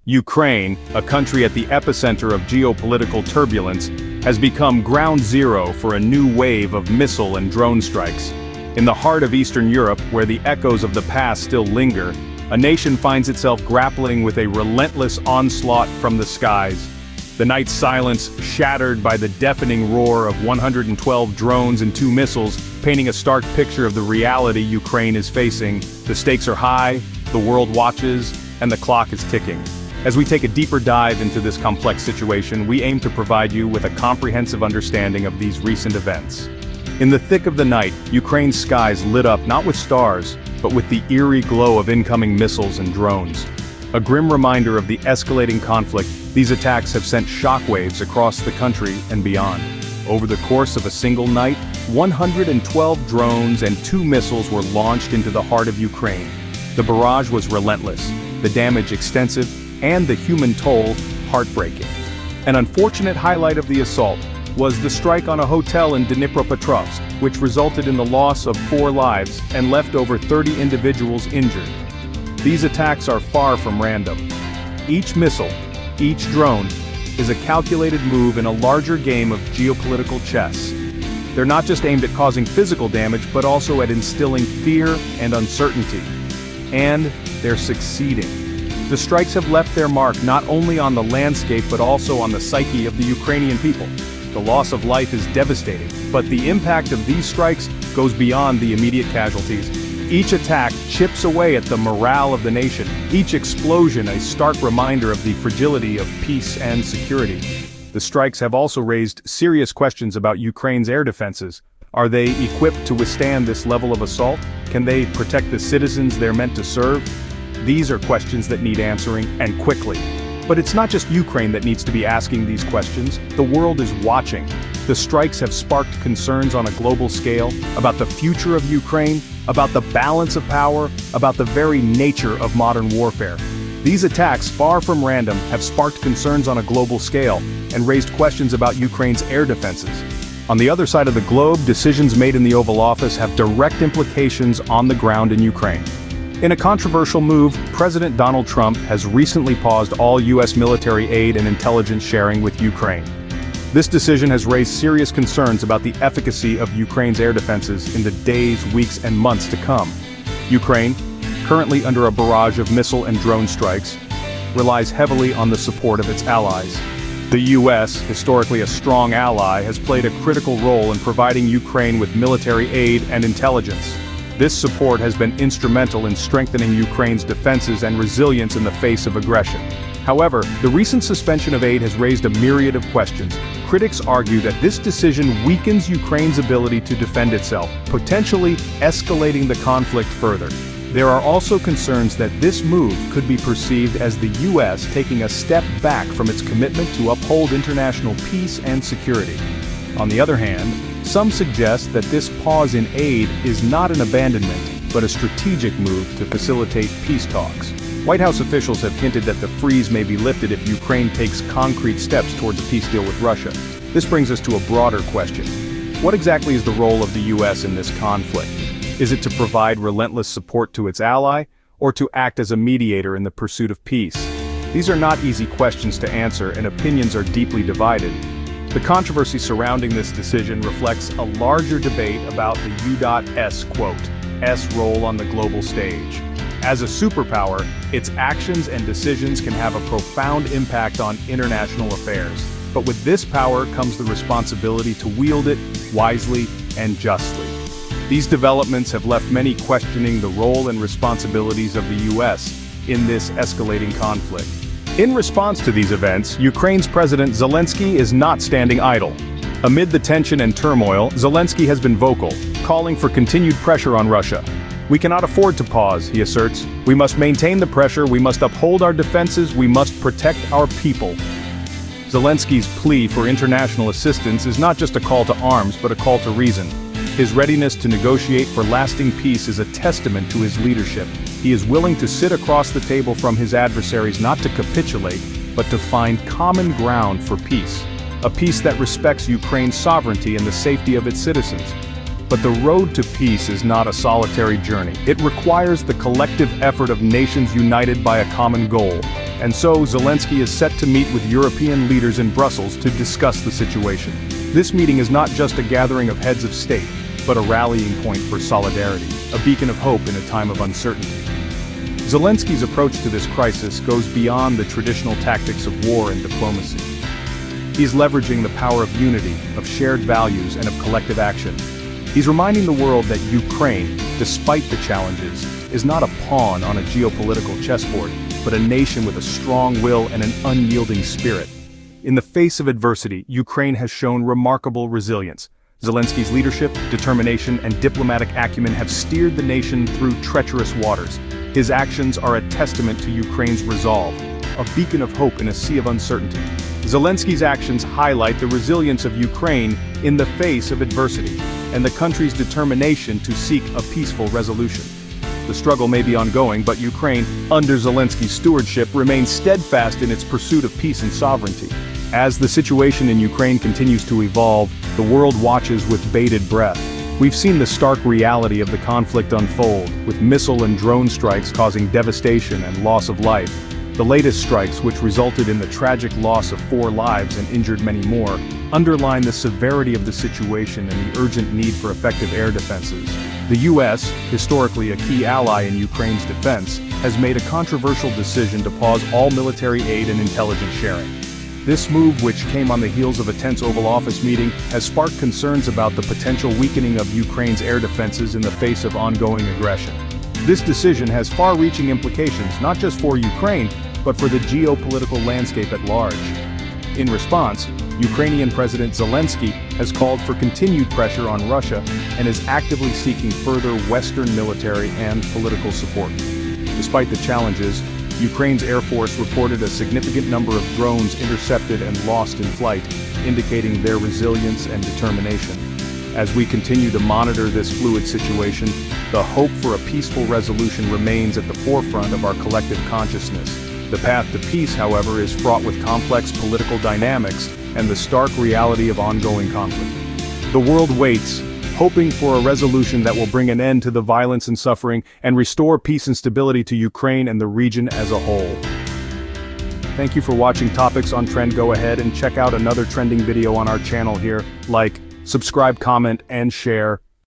Ukraine, a country at the epicenter of geopolitical turbulence, has become ground zero for a new wave of missile and drone strikes. In the heart of Eastern Europe, where the echoes of the past still linger, a nation finds itself grappling with a relentless onslaught from the skies. The night's silence, shattered by the deafening roar of 112 drones and 2 missiles, painting a stark picture of the reality Ukraine is facing. The stakes are high, the world watches, and the clock is ticking. As we take a deeper dive into this complex situation, we aim to provide you with a comprehensive understanding of these recent events. In the thick of the night, Ukraine's skies lit up not with stars, but with the eerie glow of incoming missiles and drones. A grim reminder of the escalating conflict, these attacks have sent shockwaves across the country and beyond. Over the course of a single night, 112 drones and 2 missiles were launched into the heart of Ukraine. The barrage was relentless, the damage extensive, and the human toll heartbreaking. An unfortunate highlight of the assault was the strike on a hotel in Dnipropetrovsk, which resulted in the loss of 4 lives and left over 30 individuals injured. These attacks are far from random. Each missile, each drone, is a calculated move in a larger game of geopolitical chess. They're not just aimed at causing physical damage, but also at instilling fear and uncertainty. And they're succeeding. The strikes have left their mark not only on the landscape but also on the psyche of the Ukrainian people. The loss of life is devastating, but the impact of these strikes goes beyond the immediate casualties. Each attack chips away at the morale of the nation, each explosion a stark reminder of the fragility of peace and security. The strikes have also raised serious questions about Ukraine's air defenses. Are they equipped to withstand this level of assault? Can they protect the citizens they're meant to serve? These are questions that need answering, and quickly. But it's not just Ukraine that needs to be asking these questions. The world is watching. The strikes have sparked concerns on a global scale about the future of Ukraine, about the balance of power, about the very nature of modern warfare. These attacks, far from random, have sparked concerns on a global scale and raised questions about Ukraine's air defenses. On the other side of the globe, decisions made in the Oval Office have direct implications on the ground in Ukraine. In a controversial move, President Donald Trump has recently paused all U.S. military aid and intelligence sharing with Ukraine. This decision has raised serious concerns about the efficacy of Ukraine's air defenses in the days, weeks, and months to come. Ukraine, currently under a barrage of missile and drone strikes, relies heavily on the support of its allies. The U.S., historically a strong ally, has played a critical role in providing Ukraine with military aid and intelligence. This support has been instrumental in strengthening Ukraine's defenses and resilience in the face of aggression. However, the recent suspension of aid has raised a myriad of questions. Critics argue that this decision weakens Ukraine's ability to defend itself, potentially escalating the conflict further. There are also concerns that this move could be perceived as the U.S. taking a step back from its commitment to uphold international peace and security. On the other hand, some suggest that this pause in aid is not an abandonment, but a strategic move to facilitate peace talks. White House officials have hinted that the freeze may be lifted if Ukraine takes concrete steps towards a peace deal with Russia. This brings us to a broader question. What exactly is the role of the U.S. in this conflict? Is it to provide relentless support to its ally, or to act as a mediator in the pursuit of peace? These are not easy questions to answer, and opinions are deeply divided. The controversy surrounding this decision reflects a larger debate about the U.S. S role on the global stage. As a superpower, its actions and decisions can have a profound impact on international affairs. But with this power comes the responsibility to wield it wisely and justly. These developments have left many questioning the role and responsibilities of the U.S. in this escalating conflict. In response to these events, Ukraine's President Zelenskyy is not standing idle. Amid the tension and turmoil, Zelenskyy has been vocal, calling for continued pressure on Russia. "We cannot afford to pause," he asserts. "We must maintain the pressure, we must uphold our defenses, we must protect our people." Zelenskyy's plea for international assistance is not just a call to arms, but a call to reason. His readiness to negotiate for lasting peace is a testament to his leadership. He is willing to sit across the table from his adversaries not to capitulate, but to find common ground for peace. A peace that respects Ukraine's sovereignty and the safety of its citizens. But the road to peace is not a solitary journey. It requires the collective effort of nations united by a common goal. And so Zelenskyy is set to meet with European leaders in Brussels to discuss the situation. This meeting is not just a gathering of heads of state, but a rallying point for solidarity, a beacon of hope in a time of uncertainty. Zelenskyy's approach to this crisis goes beyond the traditional tactics of war and diplomacy. He's leveraging the power of unity, of shared values, and of collective action. He's reminding the world that Ukraine, despite the challenges, is not a pawn on a geopolitical chessboard, but a nation with a strong will and an unyielding spirit. In the face of adversity, Ukraine has shown remarkable resilience. Zelenskyy's leadership, determination, and diplomatic acumen have steered the nation through treacherous waters. His actions are a testament to Ukraine's resolve, a beacon of hope in a sea of uncertainty. Zelenskyy's actions highlight the resilience of Ukraine in the face of adversity, and the country's determination to seek a peaceful resolution. The struggle may be ongoing, but Ukraine, under Zelenskyy's stewardship, remains steadfast in its pursuit of peace and sovereignty. As the situation in Ukraine continues to evolve, the world watches with bated breath. We've seen the stark reality of the conflict unfold, with missile and drone strikes causing devastation and loss of life. The latest strikes, which resulted in the tragic loss of 4 lives and injured many more, underline the severity of the situation and the urgent need for effective air defenses. The U.S., historically a key ally in Ukraine's defense, has made a controversial decision to pause all military aid and intelligence sharing. This move, which came on the heels of a tense Oval Office meeting, has sparked concerns about the potential weakening of Ukraine's air defenses in the face of ongoing aggression. This decision has far-reaching implications not just for Ukraine, but for the geopolitical landscape at large. In response, Ukrainian President Zelenskyy has called for continued pressure on Russia and is actively seeking further Western military and political support. Despite the challenges, Ukraine's Air Force reported a significant number of drones intercepted and lost in flight, indicating their resilience and determination. As we continue to monitor this fluid situation, the hope for a peaceful resolution remains at the forefront of our collective consciousness. The path to peace, however, is fraught with complex political dynamics and the stark reality of ongoing conflict. The world waits, hoping for a resolution that will bring an end to the violence and suffering and restore peace and stability to Ukraine and the region as a whole. Thank you for watching Topics on Trend. Go ahead and check out another trending video on our channel here. Like, subscribe, comment, and share.